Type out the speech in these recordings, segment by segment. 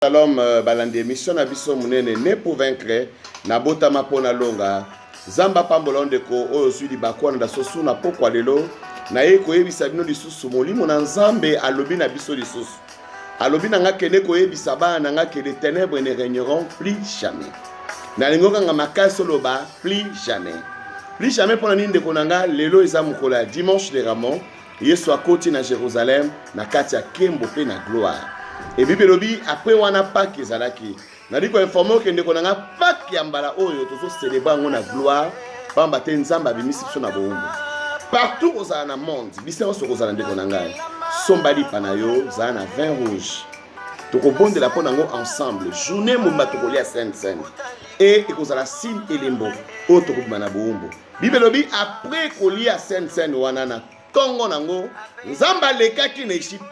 Shalom balandi mission na biso munene ne pour vaincre na botama pona longa zamba pambola ndeko oyo sudi bakwana da sosu na pokwa lelo na ye koyebisa bino lisusu molimo na nzambe alobi na biso lisusu alobi na nga kende koyebisa bana nga que les ténèbres ne régneront plus jamais na lingo kanga makasi loba plus jamais pona nini ndeko na nga lelo eza mokolo ya dimanche de Ramos Yesu akoti na Jérusalem na kati ya kembo pe na gloire. Et Bible lobi après wana Pâques ezalaki na diko informer que ndeko na nga Pâques ya mbala oyo tozo célébrer ngo na gloire pamba te nzamba bimisi biso na boumbu partout ozala na monde biso so kozala ndeko na nga sombali panayo za na vin rouge tokobondela pona ngo ensemble journée mumba tokolia sainte et ekozala signe elembo o tokobima na boumbu Bible lobi après kolia sainte wana na tongo nango nzamba lekaki na Égypte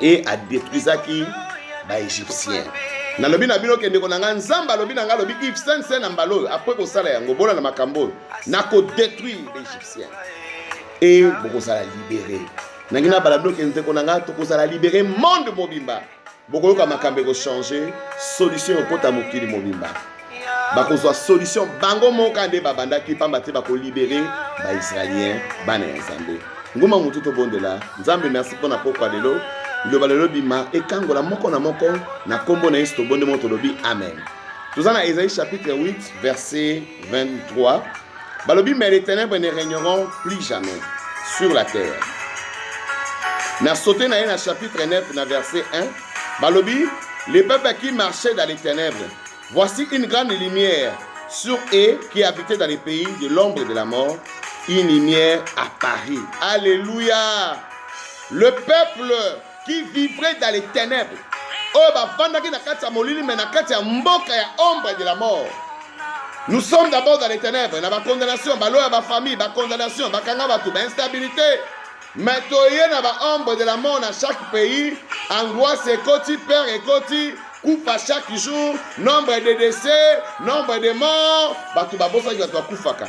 et a détruisaki ba égyptien. Na lobi na bino kende konanga nzamba lobi na nga lobi ifsense na mbalo après ko sala yango bola na makambo na ko détruire les égyptiens. Et boko sala libérer. Nangina bala bino kende konanga to ko sala libérer monde mobimba. Boko ka makambe ko changer solution ko ta mokili mobimba. Ba ko so solution bango moka nde babanda ki pamba te ba ko libérer ba israélien bana nzambe. Ngoma mutu to bondela nzambe merci pour na pokwa lelo. Le balobi ma ekangola moko na moko na kombo na Yesu bonde moto lobi amen. Tozana Ésaïe chapitre 8 verset 23. Balobi mais les ténèbres ne régneront plus jamais sur la terre. Na sauté na chapitre 9 na verset 1. Balobi les peuples qui marchaient dans les ténèbres. Voici une grande lumière sur eux qui habitaient dans les pays de l'ombre de la mort. Une lumière apparut. Alléluia. Le peuple qui vivrait dans les ténèbres. Oh, bah, vandaki na kati ya molili, mais na kati ya mboka ya ombre de la mort. Nous sommes d'abord dans les ténèbres. Na ba condamnation, ba loya ba famille, ba condamnation, ba kanga ba tout, ba instabilité. Mais toye na ba ombre de la mort dans chaque pays. Angoisse ekoti, peur ekoti, coupe à chaque jour, nombre de décès, nombre de morts. Ba tout ba bosa qui va toi kufaka.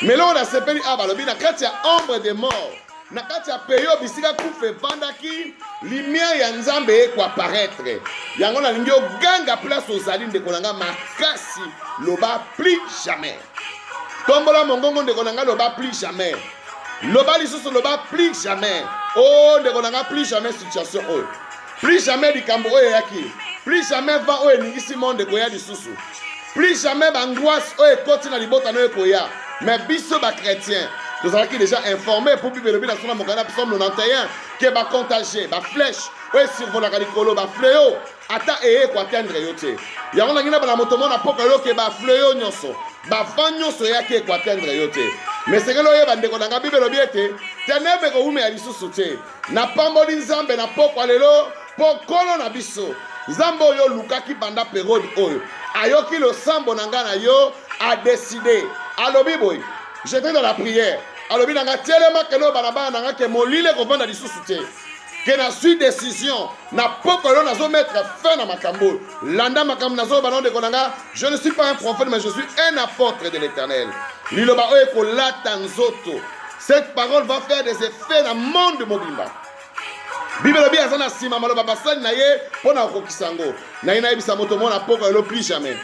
Mais là on a sepeli ah ba lobi na kati ya ombre de mort. Na kati ya peyo bisika kufe vandaki lumière ya nzambe ko apparaître yango na lingi oganga place ozali ndeko nanga makasi loba plus jamais tombola mongongo ndeko nanga loba plus jamais loba lisusu loba plus jamais oh ndeko nanga plus jamais situation oyo plus jamais likambo oyo yaki plus jamais va oyo ningisi monde ko ya lisusu plus jamais bangoisse oyo ekoti na libota no ekoya mais biso ba chrétien nous avons déjà informé pour Bible lobi na sona mokana psaume 91 que ba contagier ba flèche ouais survola kalikolo ba fléau ata eye ko atteindre yote yango na ngina bana motomo na poko yo ke ba fléau nyonso ba vanyoso yake ko atteindre yote mais c'est que lo yeba ndeko na Bible lobi ete ténèbres ko ume ya lisusu te na pamboli nzambe na poko lelo pokolo na biso nzambe oyo lukaki banda période oyo ayoki lo sambo na ngana yo a décidé alobi boy j'étais dans la prière alobi nanga telema kelo banaba nanga ke molile ko vanda lisusu te que na suite décision na pokolo nazo mettre fin na makambo landa makambo nazo banonde konanga je ne suis pas un prophète mais je suis un apôtre de l'Éternel liloba oyo ko lata nzoto cette parole va faire des effets dans le monde mobimba Bible lobi azana sima maloba basani na ye pona kokisango na ina ebisa moto mona pokolo plus jamais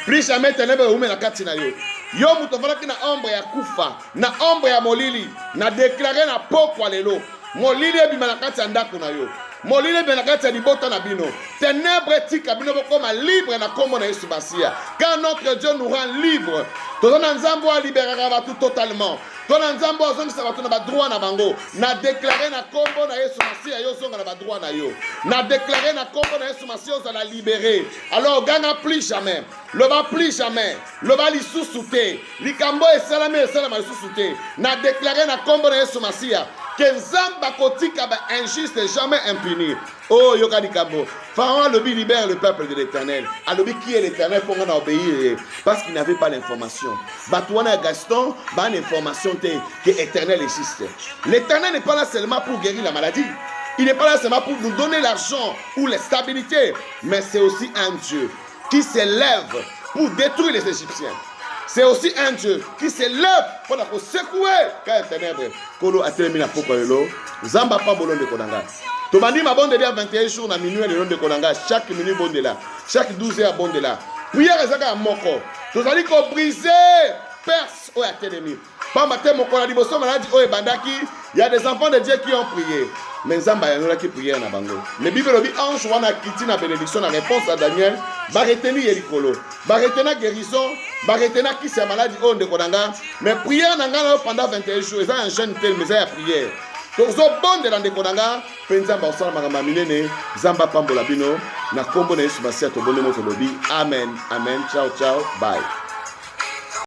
ténèbres ume na kati na yo yo muto valaki na ombre ya kufa na ombre ya molili na déclarer na pokwa lelo molili ebima na kati ya ndako na yo molili ebima na kati ya libota na bino ténèbres tika bino bokoma libre na kombo na Yesu Masia car notre Dieu nous rend libre tozana nzambo a libérera batu totalement tona nzambo azongisa batu na ba droit na bango na déclarer na kombo na Yesu Masia yo zonga na ba droit na yo na déclarer na kombo na Yesu Masia za la libérer alors ganga plus jamais loba plus jamais loba lisusu te likambo esalami esalama lisusu te na déclarer na kombo na Yesu Masia que nzamba kotika ba injuste jamais impuni oh yoka likambo Pharaon lobi libère le peuple de l'Éternel alobi qui est l'Éternel pour qu'on obéir parce qu'il n'avait pas l'information batouana Gaston ba l'information que l'Éternel existe. L'Éternel n'est pas là seulement pour guérir la maladie. Il n'est pas là seulement pour nous donner l'argent ou la stabilité, mais c'est aussi un Dieu qui s'élève pour détruire les Égyptiens. C'est aussi un Dieu qui s'élève pour secouer quand les ténèbres. Kolo a terminé la poko lelo. Zamba pa bolon de konanga. Tomandi ma bonde à 21 jours na minuit le nom de Konanga. Chaque minute bonde là. Chaque 12 heures bonde là. Prière ezaka moko. Tozali ko briser perce au ennemi. Pas matin mon kola liboso maladi o ebandaki. Il y a des enfants de Dieu qui ont prié. Mais Zamba yana qui prière na bango. Le Bible dit ange wana kiti na bénédiction na réponse à Daniel. Ba retenir yelikolo. Ba retenir guérison. Ba retenir qui c'est maladie o de Konanga. Mais prière na ngana pendant 21 jours. Ça un jeune tel mais ça prière. Tozo bonde na ndekonanga penzamba osala makamba minene zamba pambola bino na kombo na Yesu basia to bonne moto lobi amen amen ciao ciao bye.